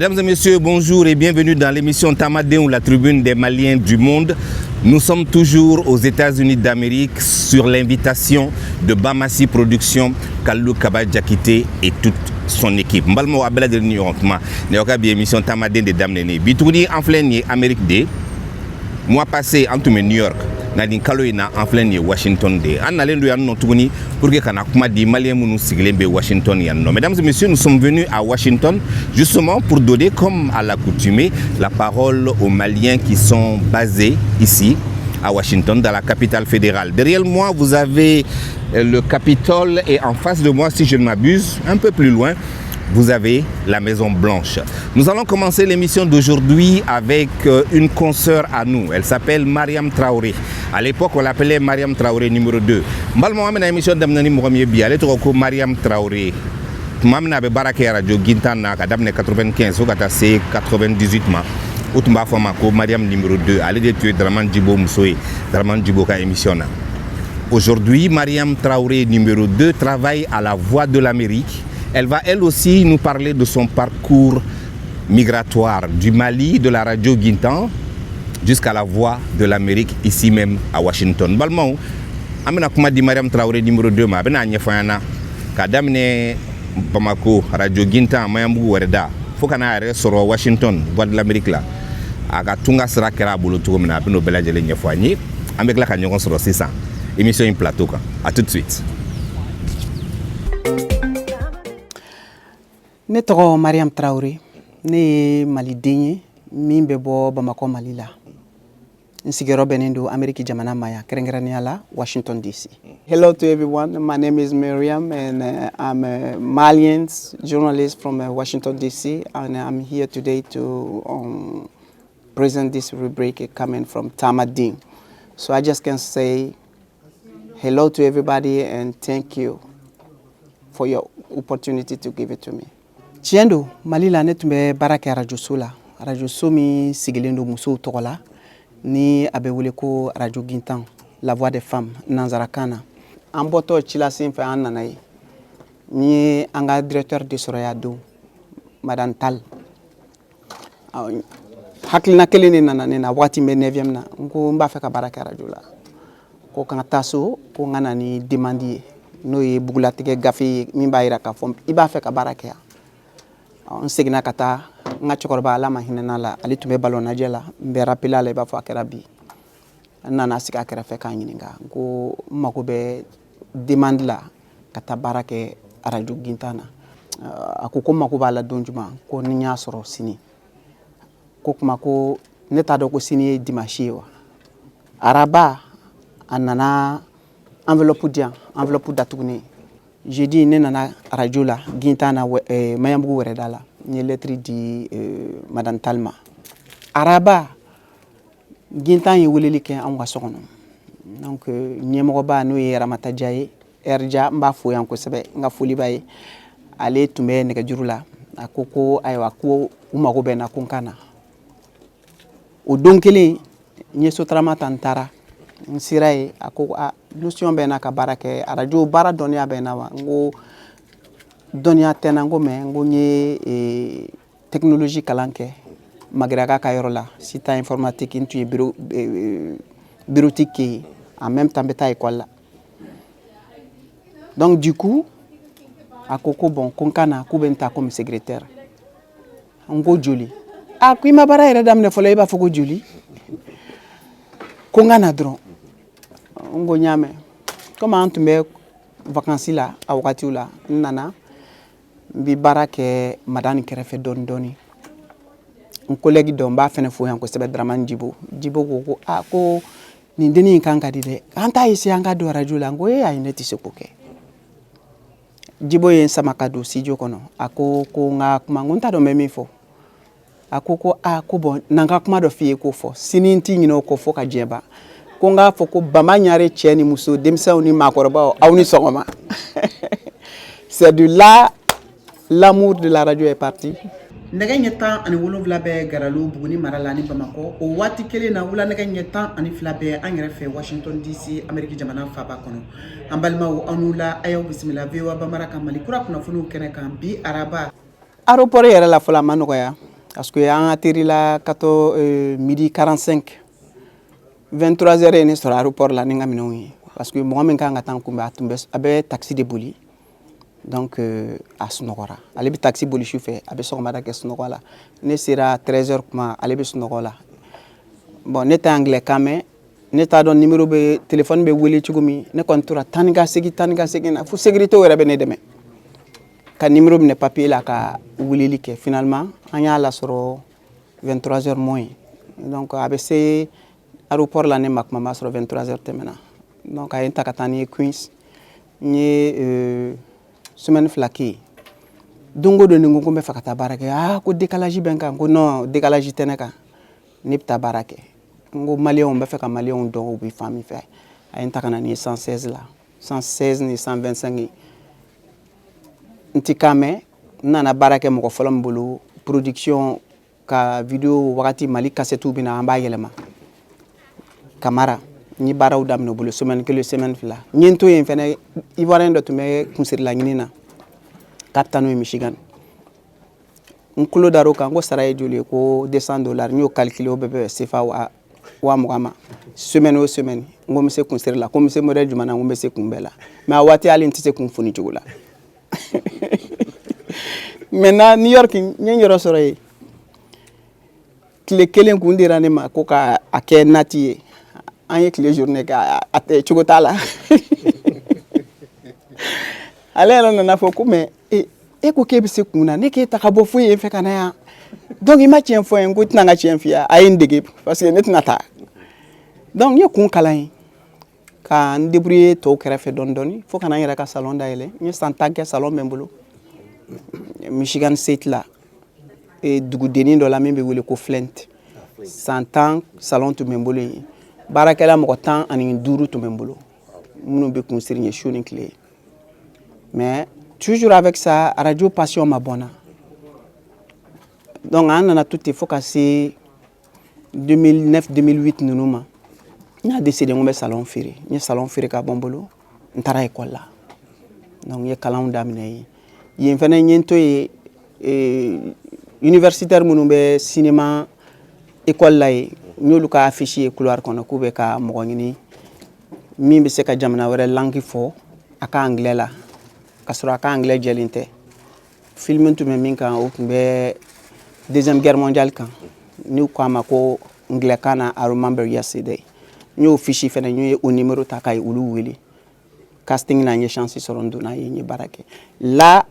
Mesdames et messieurs, bonjour et bienvenue dans l'émission Tamadin ou la tribune des Maliens du monde. Nous sommes toujours aux États-Unis d'Amérique sur l'invitation de Bamassi Productions, Kallou Kaba Diakité et toute son équipe. Mbalmo abela de New York ma neoka bi émission Tamadin de Damnene. Bitouni en plein Amérique D. Mois passé en tout New York. Nadine Kaloina en plein Washington D. En allant de non tourni pour que Kanakuma di Maliens mounou siglembe Washington yanno. Mesdames et messieurs, nous sommes venus à Washington justement pour donner comme à l'accoutumée la parole aux Maliens qui sont basés ici à Washington, dans la capitale fédérale. Derrière moi, vous avez le Capitole et en face de moi, si je ne m'abuse, un peu plus loin, vous avez la Maison Blanche. Nous allons commencer l'émission d'aujourd'hui avec une consoeur à nous. Elle s'appelle Mariam Traoré. À l'époque, on l'appelait Mariam Traoré numéro 2. Mbalmo amena émission d'amnani mohamie bi ale to Mariam Traoré. Mamna be barake radio Gintana ka damne 95 ou kata c'est 98 ma. Outumba fama ko Mariam numéro 2. Allez de tuer Draman Djibo Moussoé. Draman Djibo ka émission na. Aujourd'hui, Mariam Traoré numéro 2 travaille à la Voix de l'Amérique. Elle va elle aussi nous parler de son parcours migratoire du Mali, de la radio Guintan, jusqu'à la Voix de l'Amérique, ici même à Washington. Balmao, amena kuma di Mariam Traoré numéro 2 ma bena nyefana kadamne Bamako radio Guintan mayambu werda fokana are soro Washington Voix de l'Amérique là aga tunga sera kera bolo to mena beno belajele nyefani avec la kanyon soro 600 émission in plateau ka. À tout de suite. Ne tɔgɔ Mariam Traoré, ne ye maliden ye min bɛ bɔ Bamako Mali la. N sigiyɔrɔ bɛnnen don Amérique jamana ma yan, kɛrɛnkɛrɛnnenya la Washington DC. Hello to everyone. My name is Mariam and I'm a Malian journalist from Washington DC, and I'm here today to present this rubric coming from Tamadin. So I just can say hello to everybody and thank you for your opportunity to give it to me. Tiɲɛ don, Mali la ne tun bɛ baara kɛ arajoso la. Arajoso min sigilen don musow tɔgɔ la ni a bɛ wele ko Radio Guintan, La Voix des Femmes, nanzarakan na. An bɔtɔ ci la sen fɛ an nana ye. N ye an ka directeur de sɔrɔ ya don, Madame Tal. Hakilina kelen de nana ne na waati bɛ 9e na. N ko n b'a fɛ ka baara kɛ arajo la. Ko kan ka taa so, ko n ka na ni demande ye. N'o ye bugulatigɛ gafe ye min b'a yira k'a fɔ i b'a fɛ ka baara kɛ yan. N seginna ka taa n ka cɛkɔrɔba Ala ma hinɛ la, ale tun bɛ ballonnajɛ la, n bɛ rappelé a la i b'a fɔ a kɛra bi. N nana sigi a kɛrɛfɛ k'a ɲininka n ko n mago bɛ demande la ka taa baara kɛ radio Guintan na. A ko n mago b'a la don jumɛn ko ni n y'a sɔrɔ sini. Ko kuma ko ne t'a dɔn ko sini ye dimanche ye wa. Araba a nana enveloppe di yan, enveloppe datuguni. Jeudi ne nana radio la Guintan na Mayambugu wɛrɛda la. N ye lettre di Madame Talma. Araba Guintan ye weleli kɛ anw ka so kɔnɔ. Donc ɲɛmɔgɔba n'o ye Ramata Dia ye, Erja n b'a fo yan kosɛbɛ, n ka foli b'a ye. Ale tun bɛ nɛgɛjuru la. A ko ko ayiwa ko u mago bɛ n na ko n ka na. O don kelen n ye sotarama ta n taara. N sera ye a ko notion bɛ n na ka baara kɛ arajo baara dɔnniya bɛ n na wa. N ko dɔnniya tɛ n na, n ko mais n ko n ye technologie kalan kɛ Magiraga ka yɔrɔ la, site informatique, n tun ye bureautique kɛ yen, en même temps n bɛ taa école la. Donc du coup a ko ko bon ko n ka na k'u bɛ n ta comme secrétaire. N ko joli? A ko i ma baara yɛrɛ daminɛ fɔlɔ i b'a fɔ ko joli? Ko n ka na dɔrɔn. N ko n y'a mɛn. Comme an tun bɛ vacances la a wagatiw la, n nana n bɛ baara kɛ madame kɛrɛfɛ dɔɔni dɔɔni. N collègue dɔ n b'a fɛnɛ fo yan kosɛbɛ, Draman Djibo. Djibo ko ko nin dennin in kan ka di dɛ. An t'a essayer an ka don radio la. N ko ayi ne tɛ se k'o kɛ. Djibo ye n sama ka don studio kɔnɔ. A ko n ka kuma, n ko n t'a dɔn n bɛ min fɔ. A ko ko bon n'an ka kuma dɔ f'i ye k'o fɔ. Sini n t'i ɲinɛ o kɔ fo ka diɲɛ ban. Ko n k'a fɔ ko bama ɲare cɛ ni muso, denmisɛnw ni maakɔrɔbaw aw ni sɔgɔma. C'est de là l'amour de la radio est parti. Nɛgɛ ɲɛ 17 bɛ Garalo Buguni mara la ni Bamako. O waati kelen na wula nɛgɛ ɲɛ 12 bɛ an yɛrɛ fɛ Washington DC, Amérique jamana faaba kɔnɔ. An balimaw aw n'u la, a y'aw bisimila VOA Bambara kan Mali kura kunnafoniw kɛnɛ kan bi araba. Aéroport yɛrɛ la fɔlɔ a ma nɔgɔya. parce que an atterri la 14 midi 45 23h ne sera aéroport la ninga minoi parce que moi men kan ngatan kumba tumbe abe taxi de boli donc a sunogora ale bi taxi boli chauffeur abe so mada ke sunogola ne sera 13h kuma ale bi sunogola bon ne ta anglais kame ne ta don numéro be téléphone be weli chugumi ne kontura taniga segi na fu sécurité wera be ne deme ka numéro ne papier la ka weli ke finalement anya la soro 23h moins donc ABC aéroport la ne mak mama soro 23h temena donc ay takatani Queens ni semaine flaquée dongo do ningo ko be fakata barake ko décalage benka ko non décalage teneka nipta barake ngo malien be faka malien do bi famille fait ay takana ni 116 là 116 ni 125 ntikame nana barake mo ko folam bulu production ka video wakati mali cassette bina amba yelema camara ni baraw damno bulu semaine que le semaine fla ñento yen fene ivoirien do tume kunsir la ñina captain no Michigan nkulo daro ka ngo saraye joli ko $200 ño calculer bebe CFA wa mugama semaine o semaine ngo mse kunsir la ko mse model jumana ngo mse kumbela mais wati alin tise kun funi jugula maintenant New York ñen yoro soroy kile kelen kundira ne ma ko ka ake nati anye kile journée ka ate chugotala ale na fo ko mais e ko ke bise kuna ne ke takabo fu ye fe kana ya donc ima tien fo en gut nanga tien fia ay ndege parce que net nata donc ye kun kala ka débrouiller to krefe don doni fo kana yera ka salon daile ni santage salon membulu Michigan State là et dugu deni do la membe wele ko Flint 100 ans salon to membulu barakela mo tan ani duru to membulu munu be kun sirnie shooting clé mais toujours avec ça radio passion ma bonne donc on a tout focusé 2009 2008 nous ma n'a décidé on met salon féré ni salon féré ka bombolo ntara école là donc y kalan damine y fene ñento e universitaire munu be cinéma école là ñolu ka afficher couloir kono ku be ka mo ngini mi be se ka jamana wala langue fo aka anglais la kasura ka anglais jelinte film tu me min kan o be deuxième guerre mondiale kan ni ko amako anglais kana I remember yesterday ñu fichi fene ñu au numéro takay ulu weli casting na nye chance sorondu na yenye barake la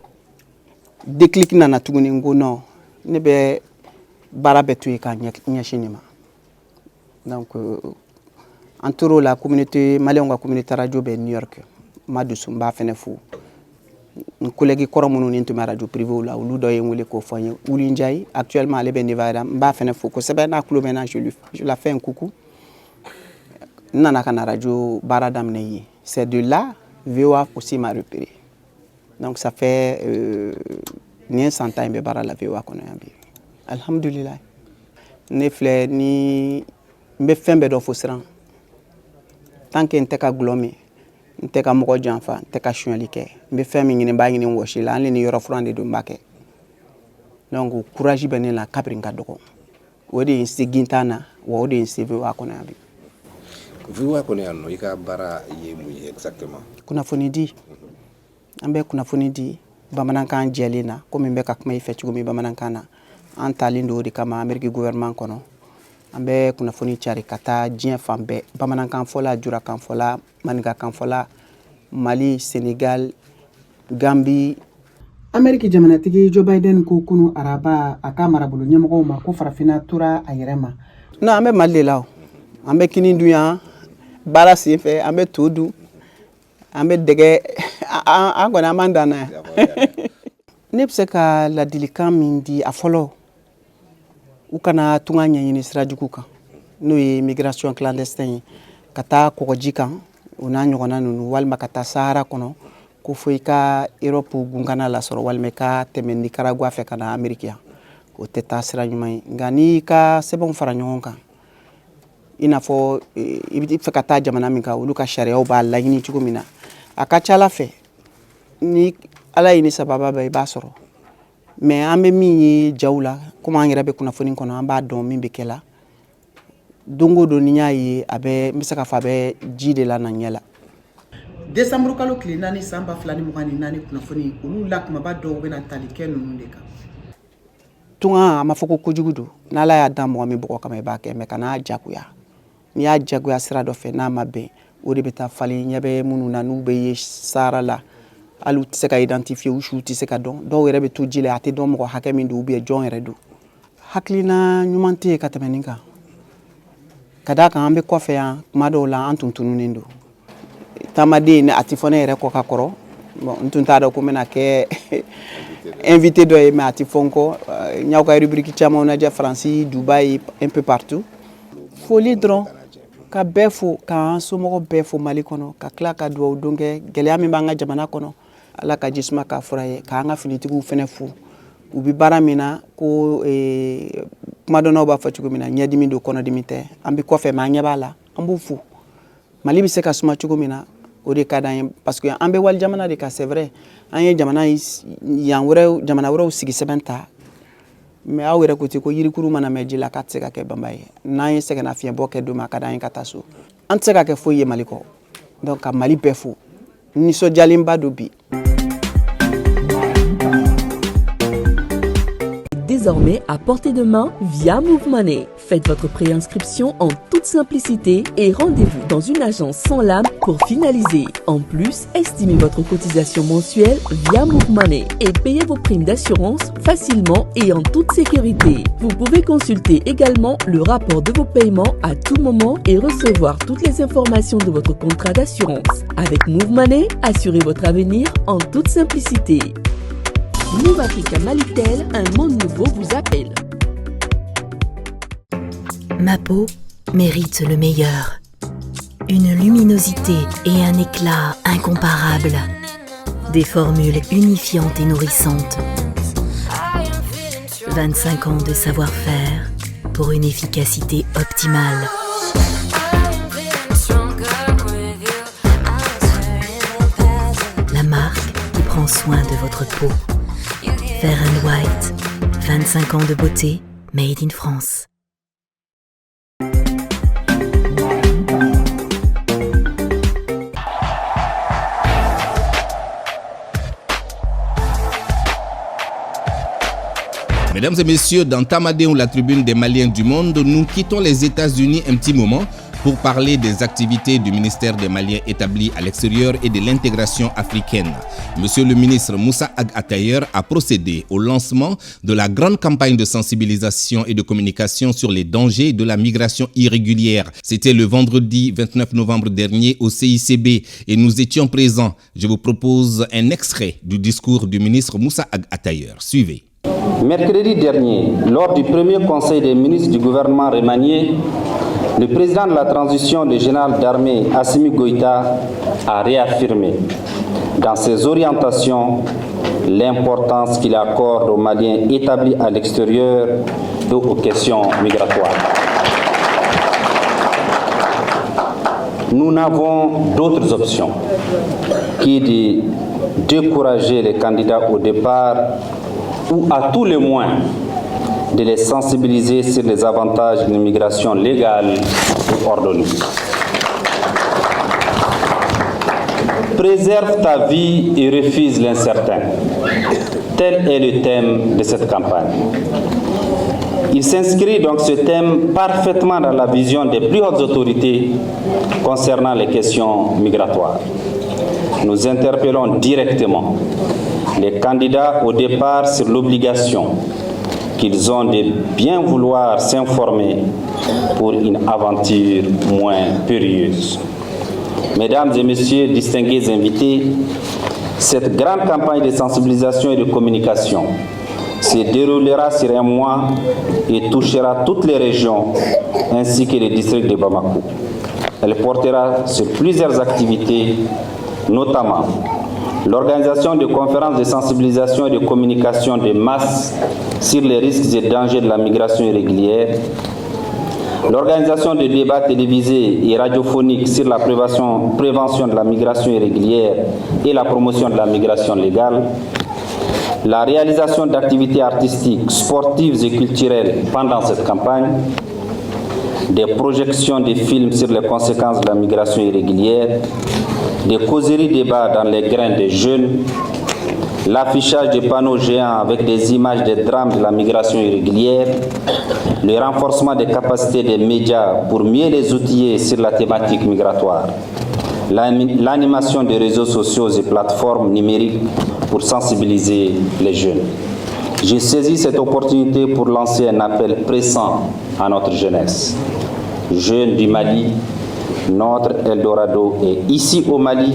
déclic na natuguni ngo no ne be barabe tuye ka nya shinima donc enturo la communauté malien communauté radio be New York madusu mba fene fu collègue koromunu ni ntuma radio privé la ulu doye ngule ko fanye uli njay actuellement le be Nevada mba fene fu ko sebe na club na je la fais un coucou nana kana radio baradam ne c'est de là VOA aussi m'a repéré donc ça fait ni 100 ans be bara la VOA kono yambi alhamdulillah ne fle ni mbe fembe do fosran tant que nteka glomi nteka moko janfa nteka chunalike mbe femi ngine ba ngine woshi la ni yoro frande do mbake donc courage benen la kapringa doko wodi insigintana wodi insive wa kono yambi VOA kono yanno ika bara yemu exactement kuna fonidi ambe kuna fonidi bamanankan jelina ko mbe ka kuma ife chugumi bamanankana antalindo di kama Amerique gouvernement kono ambe kuna foni chari kata jien fambe bamanankan fola jura kan fola maniga kan fola Mali Sénégal Gambie Amerique jamanatigi Joe Biden ko kunu araba aka marabulu nyamgo ma ko farafina tura ayirema no ambe Mali lawo ambe kini duya bara sife ambe tudu ambe dege agona mandana nepseka la dilika mindi afolo ukana tunganya yini sirajukuka no immigration clandestine kata kokojika una nyogona nunu walma kata Sahara kono ko foika Europe gungana la soro walme ka teme Nicaragua fe kana America ko teta siranyumai ngani ka sebon faranyonka ina fo ibiti fe kata jamana minka uluka sharia o ba lagini chugumina akacha la fe ni ala ini sababa ba soro mais an bɛ min ye jaw la komi an yɛrɛ bɛ kunnafoni kɔnɔ an b'a dɔn min bɛ kɛ la don o don ni y'a ye a bɛ n bɛ se k'a fɔ a bɛ ji de la na ɲɛ la. décembre kalo tile 4 san 2024 kunnafoni olu la kumaba dɔw bɛna tali kɛ ninnu de kan. tunga a ma fɔ ko kojugu don n'Ala y'a dan mɔgɔ min bɔgɔ kama i b'a kɛ mais kana jagoya n'i y'a jagoya sira dɔ fɛ n'a ma bɛn o de bɛ taa falen ɲɛ bɛ minnu na n'u bɛ ye sahara la hali u tɛ se ka identifier u siw tɛ se ka dɔn dɔw yɛrɛ bɛ to ji la a tɛ dɔn mɔgɔ hakɛ min don ou bien jɔn yɛrɛ don hakilina ɲuman tɛ yen ka tɛmɛ nin kan ka d'a kan an bɛ kɔfɛ yan kuma dɔw la an tun tununnen don taamaden a tɛ fɔ ne yɛrɛ kɔ ka kɔrɔ bon n tun t'a dɔn ko n bɛna kɛ invité dɔ ye mais a tɛ fɔ n kɔ n y'aw ka rubrique camanw lajɛ Faransi Dubaï un peu partout foli dɔrɔn ka bɛɛ fo k'an somɔgɔw bɛɛ fo Mali kɔnɔ ka tila ka dugawu don kɛ gɛlɛya min b'an ka jamana kɔnɔ Ala ka jisuma k'a fura ye k'an ka finitigiw fɛnɛ fo u bɛ baara min na ko kuma dɔnnaw b'a fɔ cogo min na ɲɛdimi don kɔnɔdimi tɛ an bɛ kɔfɛ mais an ɲɛ b'a la an b'u fo Mali bɛ se ka suma cogo min na o de ka d'an ye parce que an bɛ wali jamana de ka c'est vrai an ye jamana wɛrɛw sigi sɛbɛn ta mais aw yɛrɛ ko ten ko yirikuru mana mɛn ji la k'a tɛ se ka kɛ banba ye n'an ye sɛgɛnnafiɲɛbɔ kɛ don min a ka d'an ye ka taa so an tɛ se ka kɛ foyi ye Mali kɔ donc ka Mali bɛɛ fo nisɔndiyalenba don bi. Désormais à portée de main via Move Money. Faites votre préinscription en toute simplicité et rendez-vous dans une agence sans l'âme pour finaliser. En plus, estimez votre cotisation mensuelle via Move Money et payez vos primes d'assurance facilement et en toute sécurité. Vous pouvez consulter également le rapport de vos paiements à tout moment et recevoir toutes les informations de votre contrat d'assurance. Avec Move Money, assurez votre avenir en toute simplicité. Move Africa Malitel, un monde nouveau vous appelle. Ma peau mérite le meilleur. Une luminosité et un éclat incomparables. Des formules unifiantes et nourrissantes. 25 ans de savoir-faire pour une efficacité optimale. La marque qui prend soin de votre peau. Fair & White, 25 ans de beauté, made in France. Mesdames et messieurs, dans Tamadéon, la tribune des Maliens du monde, nous quittons les États-Unis un petit moment pour parler des activités du ministère des Maliens établis à l'extérieur et de l'intégration africaine. Monsieur le ministre Moussa Ag Atayer a procédé au lancement de la grande campagne de sensibilisation et de communication sur les dangers de la migration irrégulière. C'était le vendredi 29 novembre dernier au CICB et nous étions présents. Je vous propose un extrait du discours du ministre Moussa Ag Atayer. Suivez. Mercredi dernier, lors du premier conseil des ministres du gouvernement remanié, le président de la transition, le général d'armée Assimi Goïta, a réaffirmé dans ses orientations l'importance qu'il accorde aux Maliens établis à l'extérieur et aux questions migratoires. Nous n'avons d'autres options que de décourager les candidats au départ ou à tout le moins de les sensibiliser sur les avantages d'une immigration légale et ordonnée. Préserve ta vie et refuse l'incertain. Tel est le thème de cette campagne. Il s'inscrit donc ce thème parfaitement dans la vision des plus hautes autorités concernant les questions migratoires. Nous interpellons directement les candidats au départ sur l'obligation qu'ils ont de bien vouloir s'informer pour une aventure moins périlleuse. Mesdames et messieurs, distingués invités, cette grande campagne de sensibilisation et de communication se déroulera sur un mois et touchera toutes les régions ainsi que les districts de Bamako. Elle portera sur plusieurs activités, notamment l'organisation de conférences de sensibilisation et de communication de masse sur les risques et dangers de la migration irrégulière, l'organisation de débats télévisés et radiophoniques sur la prévention de la migration irrégulière et la promotion de la migration légale, la réalisation d'activités artistiques, sportives et culturelles pendant cette campagne, des projections de films sur les conséquences de la migration irrégulière, des causeries débats dans les grains des jeunes, l'affichage de panneaux géants avec des images des drames de la migration irrégulière, le renforcement des capacités des médias pour mieux les outiller sur la thématique migratoire, l'animation des réseaux sociaux et plateformes numériques pour sensibiliser les jeunes. J'ai saisi cette opportunité pour lancer un appel pressant à notre jeunesse. Jeunes du Mali, notre Eldorado est ici au Mali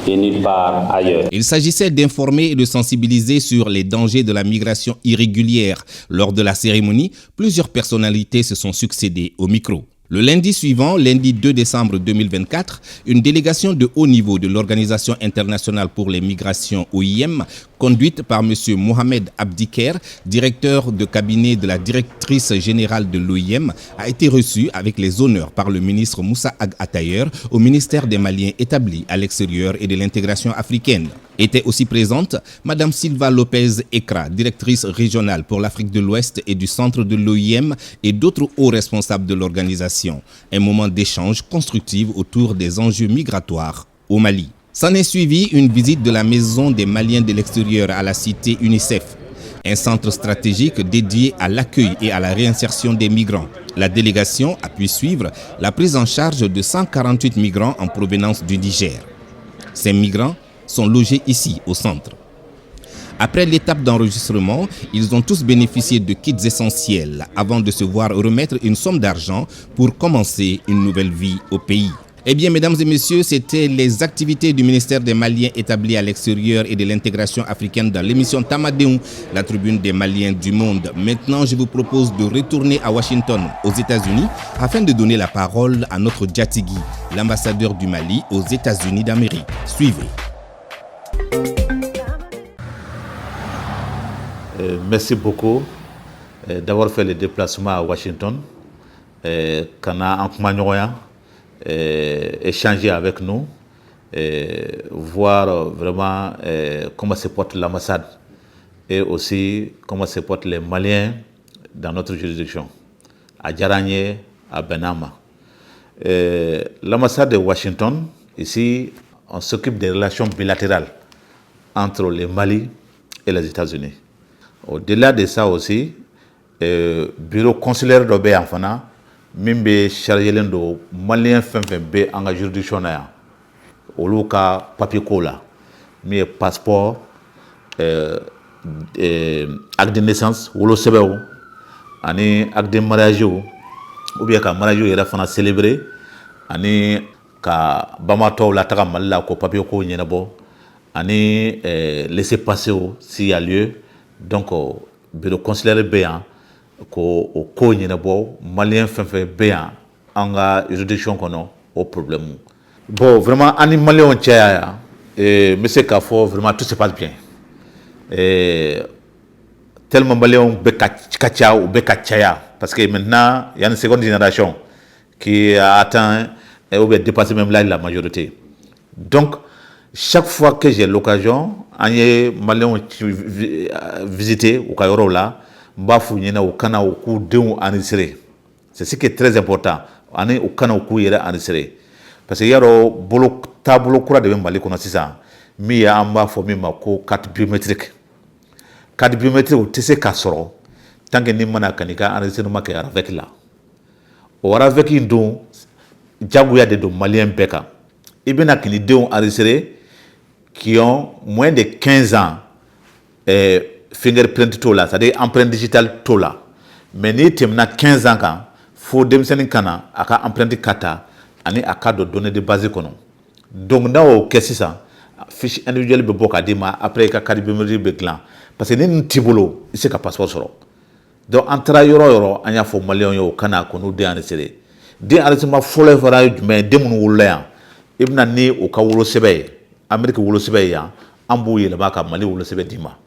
et nulle part ailleurs. Il s'agissait d'informer et de sensibiliser sur les dangers de la migration irrégulière. Lors de la cérémonie, plusieurs personnalités se sont succédées au micro. Le lundi suivant, lundi 2 décembre 2024, une délégation de haut niveau de l'Organisation internationale pour les migrations OIM, conduite par M. Mohamed Abdiker, directeur de cabinet de la directrice générale de l'OIM, a été reçue avec les honneurs par le ministre Moussa Ag Atayer au ministère des Maliens établis à l'extérieur et de l'intégration africaine. Était aussi présente Mme Silva Lopez Ekra, directrice régionale pour l'Afrique de l'Ouest et du centre de l'OIM et d'autres hauts responsables de l'organisation. Un moment d'échange constructif autour des enjeux migratoires au Mali. S'en est suivi une visite de la Maison des Maliens de l'extérieur à la cité UNICEF, un centre stratégique dédié à l'accueil et à la réinsertion des migrants. La délégation a pu suivre la prise en charge de 148 migrants en provenance du Niger. Ces migrants sont logés ici, au centre. Après l'étape d'enregistrement, ils ont tous bénéficié de kits essentiels avant de se voir remettre une somme d'argent pour commencer une nouvelle vie au pays. Eh bien, mesdames et messieurs, c'était les activités du ministère des Maliens établis à l'extérieur et de l'intégration africaine dans l'émission Tamadéon, la tribune des Maliens du monde. Maintenant, je vous propose de retourner à Washington, aux États-Unis, afin de donner la parole à notre Djatigui, l'ambassadeur du Mali aux États-Unis d'Amérique. Suivez. Merci beaucoup d'avoir fait le déplacement à Washington, qu'on a en Kumanoya, échanger avec nous, voir vraiment comment se porte l'ambassade et aussi comment se portent les Maliens dans notre juridiction, à Djaragné, à Benama. L'ambassade de Washington, ici, on s'occupe des relations bilatérales entre le Mali et les États-Unis. Au-delà de ça aussi, bureau consulaire de Bé Enfana, même chargé de Malien FMB en juridiction, au cas papier cola, mais passeport, acte de naissance, ou le CBO, acte de mariage, ou bien que mariage est célébré, ani ka Bamato la taga Malila ko papier ko nyenabo, ani laisser passer s'il y a lieu. Donc, bureau consulaire béant, ko ko nyenabo, malien fait béant, anga juridiction kono au problème. Bon, vraiment, ani malien tchaya, monsieur Kafo, vraiment tout se passe bien. Tellement malien bekacha ou bekachaya, parce que maintenant, il y a une seconde génération qui a atteint et ou bien dépassé même là la majorité. Donc, chaque fois que j'ai l'occasion, anye malien visiter au Cairo là, bafu nyena au kana au coup de enregistré. C'est ce qui est très important. Ane au kana au coup yera enregistré. Parce que yaro bolo tableau kura de Mali kono sisa. Mi ya amba fo mi mako carte biométrique. Carte biométrique au tese kasoro. Tant que ni mana kanika enregistrement ke avec là. Au avec indou Djagouya de Maliens Beka. Et bien, il y a des enregistrés qui ont moins de 15 ans fingerprint tola, c'est-à-dire empreinte digitale tola. Mais ni temna 15 ans quand faut demseni kana aka empreinte kata ani aka de données de base kono. Donc na o kesi ça fiche individuel be boka dima après ka carte biométrique be clan parce que ni tibolo c'est ka passeport soro. Donc entre yoro anya fo malien yo kana kono de enregistré. De enregistrement fole fara mais demun wulla ibna ni o ka wulo sebe Amérique wulo sebe ya ambu yele ba ka Mali wulo sebe dima.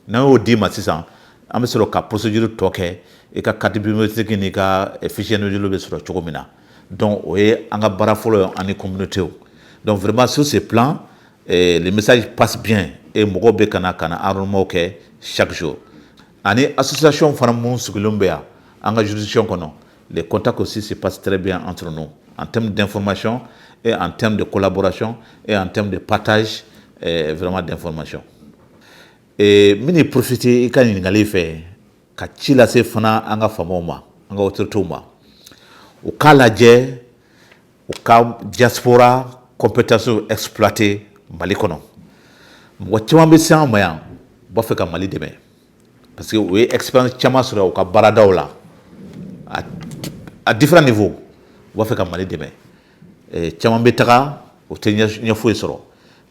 Na o dima sisan am sero ka procédure toke e ka carte biométrique ni ka fichier no jelo be sero chokomina. Donc oye anga bara folo ani communauté. Donc vraiment sur ce plan le message passe bien et mɔgɔw bɛ kana enrôlement kɛ chaque jour. Ani association fana mun sigilen bɛ yan an ka juridiction kɔnɔ, les contacts aussi se passent très bien entre nous en termes d'information et en termes de collaboration et en termes de partage vraiment d'information. Et mini profiter i ka ɲininkali fɛ ka ci lase fana an ka faamaw ma an ka autorités ma u k'a lajɛ u ka diaspora compétence exploiter Mali kɔnɔ. Mɔgɔ caman bɛ se an ma yan u b'a fɛ ka Mali dɛmɛ parce que u ye expérience caman sɔrɔ u ka baaradaw la à différents niveaux u b'a fɛ ka Mali dɛmɛ. Caman bɛ taga u tɛ ɲɛ foyi sɔrɔ.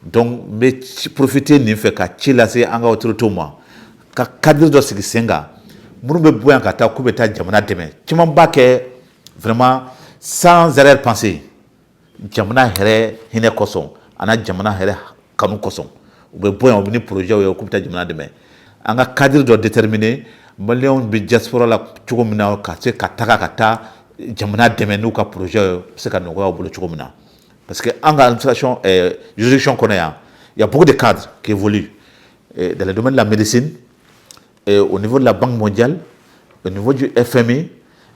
Donc n bɛ profiter nin fɛ ka ci lase an ka autorités ma ka cadre dɔ sigi sen kan minnu bɛ bɔ yan ka taa k'u bɛ taa jamana dɛmɛ. Caman b'a kɛ vraiment sans arrière-pensée jamana yɛrɛ hinɛ kosɔn ana jamana yɛrɛ kanu kosɔn u bɛ bɔ yan u bɛ ni projet ye k'u bɛ taa jamana dɛmɛ. An ka cadre dɔ déterminé maliyɛnw bɛ diaspora la cogo min na ka se ka taga ka taa jamana dɛmɛ n'u ka projet ye u bɛ se ka nɔgɔya u bolo cogo min na. Parce que en administration juridiction kɔnɔ yan il y a beaucoup de cadres qui évoluent dans le domaine de la médecine, au niveau de la Banque mondiale, au niveau du FMI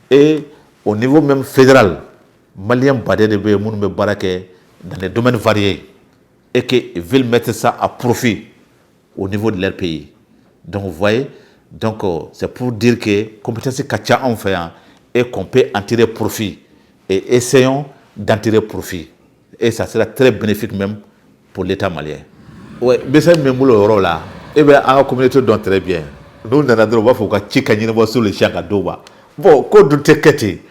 et au niveau même fédéral. Maliens badé de bɛ minnu bɛ baara kɛ dans des domaines variés et qu'ils veulent mettre ça à profit au niveau de leur pays. Donc vous voyez, donc c'est pour dire que compétence ka ca anw fɛ yan et qu'on peut en tirer profit et essayons d'en tirer profit. Et ça sera très bénéfique même pour l'État malien. Oui, mais ça me moule au rôle là. Eh bien, en communauté donc très bien. Nous, on a droit à faire que chica n'y va sur les chiens à doba. Bon, quand nous t'équêter,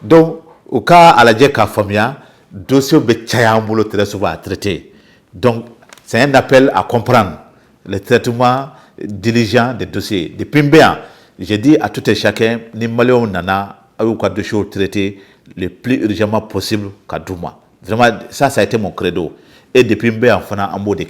donc au cas à la djeka famia, dossier be chaya moule très souvent à traiter. Donc c'est un appel à comprendre le traitement diligent des dossiers. Depuis bien, j'ai dit à tout et chacun, ni malien nana, ou quoi de choses traiter le plus urgemment possible qu'à Douma. Vraiment, ça a été mon credo. Et depuis que je suis en mode de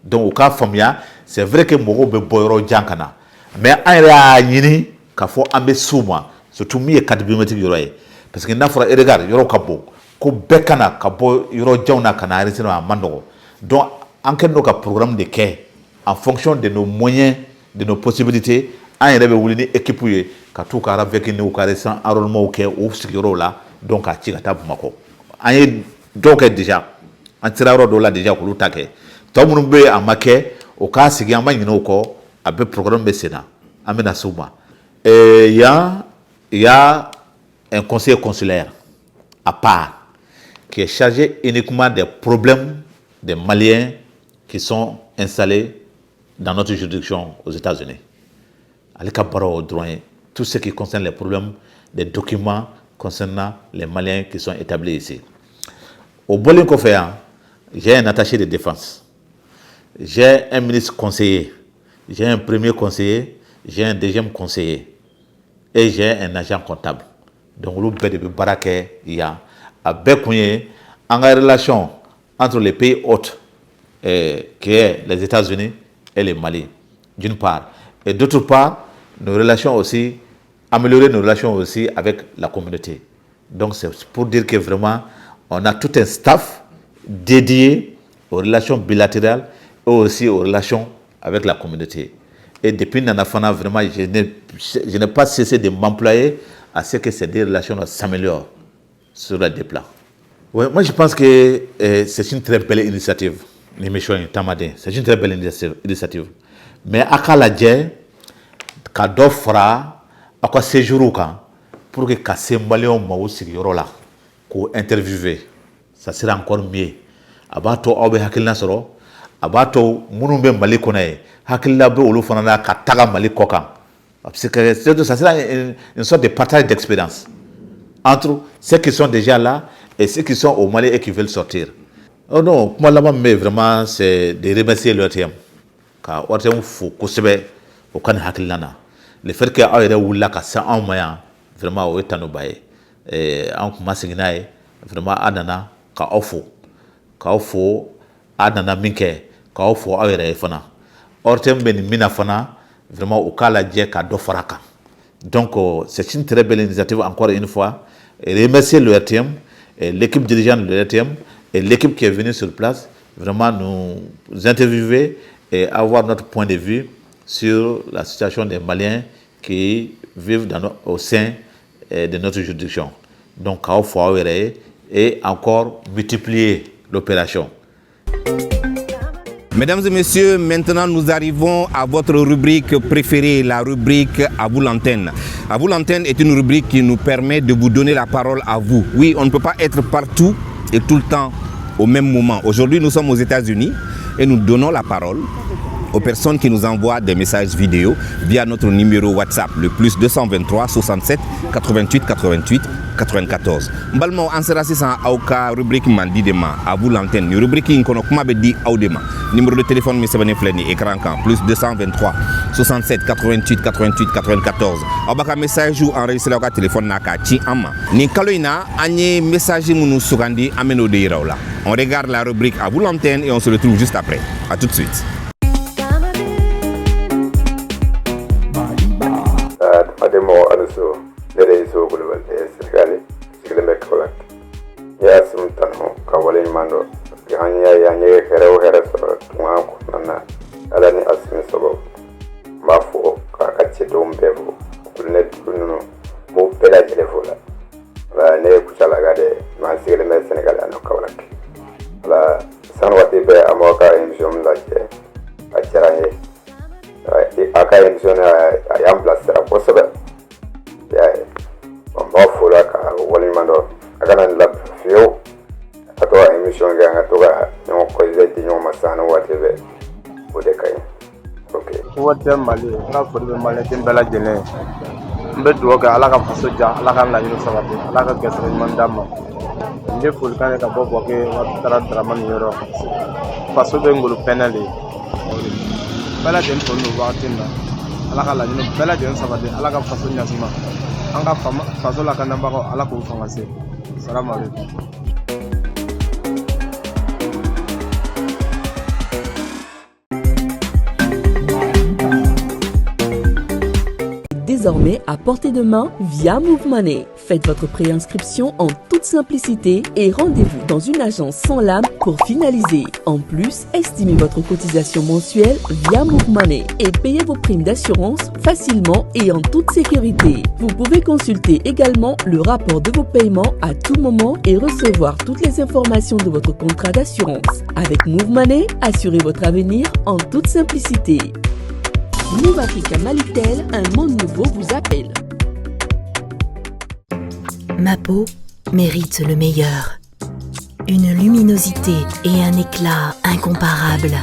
donc, au cas famia, c'est vrai que je suis boyro jankana. Mais en réalité, il faut que souma, surtout si je suis biométrique. Parce que n'a pas de regard, yoro kabo, ko bekana kabo yoro jauna kana arisino amando. Donc, en quel cas programme de quai, en fonction de nos moyens, de nos possibilités, en réalité, équipé, ka tout kara avec nous caressant enrôlement au quai ou ce là, donc à Tigata Bumako. Donc déjà en tiraro do la déjà ko lutake to mun be amake o ka sigi amany no ko abe programme be sena amena souma il y a un conseiller consulaire à part qui est chargé uniquement des problèmes des Maliens qui sont installés dans notre juridiction aux États-Unis. Alika baro droit tout ce qui concerne les problèmes des documents concernant les Maliens qui sont établis ici. Au Bolin Koféan, j'ai un attaché de défense, j'ai un ministre conseiller, j'ai un premier conseiller, j'ai un deuxième conseiller et j'ai un agent comptable. Donc, le bête de Baraké, il y a avec en relation entre les pays hôtes, qui est les États-Unis et le Mali, d'une part. Et d'autre part, nos relations aussi, améliorer nos relations aussi avec la communauté. Donc, c'est pour dire que vraiment, on a tout un staff dédié aux relations bilatérales et aussi aux relations avec la communauté. Et depuis Nanafana, vraiment, je n'ai pas cessé de m'employer à ce que ces deux relations s'améliorent sur les deux plans. Ouais, moi, je pense que c'est une très belle initiative, l'émission Tamadé. C'est une très belle initiative. Mais à Kaladje, Kado fera, à quoi séjour pour que Kassé Malion Maou Sigorola, qu'on interviewe, ça sera encore mieux. Abato Aube Hakilna Soro, Abato Mounoumbe Mali Kone, Hakila Be Olufanana Kataga Mali Kokan. Parce que ça sera une sorte de partage d'expérience entre ceux qui sont déjà là et ceux qui sont au Mali et qui veulent sortir. Oh non, moi là-bas, mais vraiment, c'est de remercier l'OTM. Car l'OTM, il faut que ce soit au Canada. Le fait qu'il y ait des gens qui sont en moyen, vraiment, au Etanobaye. Et en commençant vraiment, Adana, Kaofo, Adana Minke, Kaofo, Aire Fana. L'OTM, Mina Fana, vraiment, au Kaladje, Kado Faraka. Donc, c'est une très belle initiative, encore une fois. Et remercier l'OTM, l'équipe dirigeante de l'OTM, et l'équipe qui est venue sur place, vraiment nous interviewer et avoir notre point de vue sur la situation des Maliens qui vivent au sein de notre juridiction. Donc, à Ofoawere et encore multiplier l'opération. Mesdames et messieurs, maintenant nous arrivons à votre rubrique préférée, la rubrique À vous l'antenne. À vous l'antenne est une rubrique qui nous permet de vous donner la parole à vous. Oui, on ne peut pas être partout et tout le temps au même moment. Aujourd'hui, nous sommes aux États-Unis et nous donnons la parole aux personnes qui nous envoient des messages vidéo via notre numéro WhatsApp, le plus 223 67 88 88 94. Mbalmo ansera sisan auka rubrique mandi dema à vous l'antenne. Ni rubrique inkono kuma be di audema. Numéro de téléphone mi sebane fleni écran kan plus 223 67 88 88 94. Abaka message ou enregistré au téléphone naka chi ama. Ni kaloina anye message munu sugandi ameno de iraola. On regarde la rubrique à vous l'antenne et on se retrouve juste après. À tout de suite. Ademo Aluso, Dere so global Senegal, Siglemek Holak. Yes, Mutano, Kawalin Mando, Yanya Yanya Hero Heraso, Tumaku Nana, Alani Asimisobo, Mafo, Kakachidum Bevo, Kunet Bruno, Mo Pela Telefola, La Ne Kuchalagade, Mansiglemek Senegal and Kawalak. La Sanwatibe Amoka in Jum Lache, Acharahe. Aka émission a en place à possible. On va faire ka walimando akana la fio atwa émission nga toga no ko zeti no masana watebe odekai. Okay. Wote Mali na fodbe Mali tembela jene. Mbe duoga ala ka fasoja ala ka la yino sabati ala ka kesre mandama. Nde fulkane ka bobo ke watara draman yoro. Fasobe ngulu penali. Bala den tonu watina ala ka la ni bala den sabade ala ka faso nyasuma anga faso la kana ba ko ala ko fangase salam alaykum. Désormais à portée de main via Move Money. Faites votre préinscription en toute simplicité et rendez-vous dans une agence sans l'âme pour finaliser. En plus, estimez votre cotisation mensuelle via Move Money et payez vos primes d'assurance facilement et en toute sécurité. Vous pouvez consulter également le rapport de vos paiements à tout moment et recevoir toutes les informations de votre contrat d'assurance. Avec Move Money, assurez votre avenir en toute simplicité. Move Africa Malitel, un monde nouveau vous appelle. Ma peau mérite le meilleur. Une luminosité et un éclat incomparables.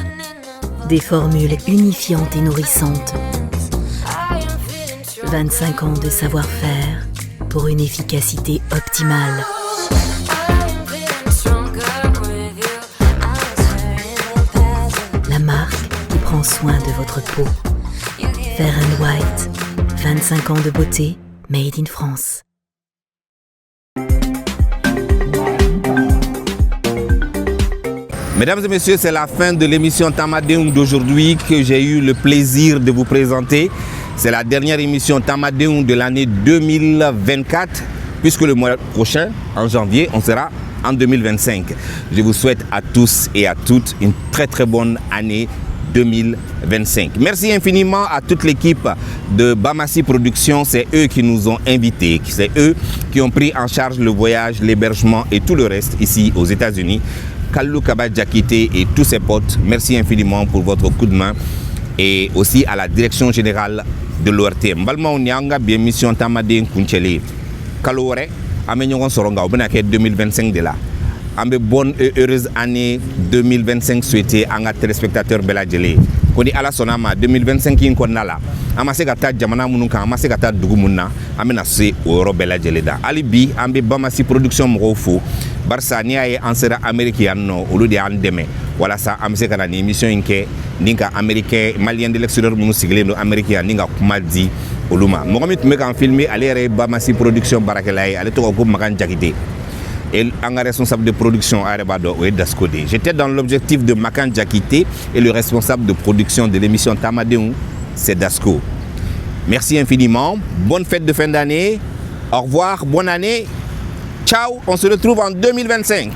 Des formules unifiantes et nourrissantes. 25 ans de savoir-faire pour une efficacité optimale. La marque qui prend soin de votre peau. Fair & White, 25 ans de beauté, made in France. Mesdames et messieurs, c'est la fin de l'émission Tamadeum d'aujourd'hui que j'ai eu le plaisir de vous présenter. C'est la dernière émission Tamadeum de l'année 2024, puisque le mois prochain, en janvier, on sera en 2025. Je vous souhaite à tous et à toutes une très très bonne année 2025. Merci infiniment à toute l'équipe de Bamassi Productions. C'est eux qui nous ont invités. C'est eux qui ont pris en charge le voyage, l'hébergement et tout le reste ici aux États-Unis. Kallou Kaba Diakité et tous ses potes, merci infiniment pour votre coup de main. Et aussi à la direction générale de l'ORT. Mbalma Onyanga, bien mission Tamadé Kunchele. Kalore, Amenyon Soronga, 2025 de là. Ambe bonne et heureuse année 2025 souhaité à nos téléspectateurs Bella Djele. Kodi ala sonama 2025 in konala. Amase gata jamana munuka amase gata dugumuna amena se oro Bella Djele da. Ali bi ambe Bamassi Production mrofo. Barça ni aye ansera américain no oludi andeme. Wala sa amse kana ni émission inke ninka américain malien de l'extérieur munu sigle no américain ninga kumadi oluma. Mohamed me kan filmer ale Bamassi Production barakelaye ale to ko makan jakite. Et un responsable de production à Rebado et Dascodé. J'étais dans l'objectif de Makan Diakité et le responsable de production de l'émission Tamadeum, c'est Dasco. Merci infiniment. Bonne fête de fin d'année. Au revoir, bonne année. Ciao, on se retrouve en 2025.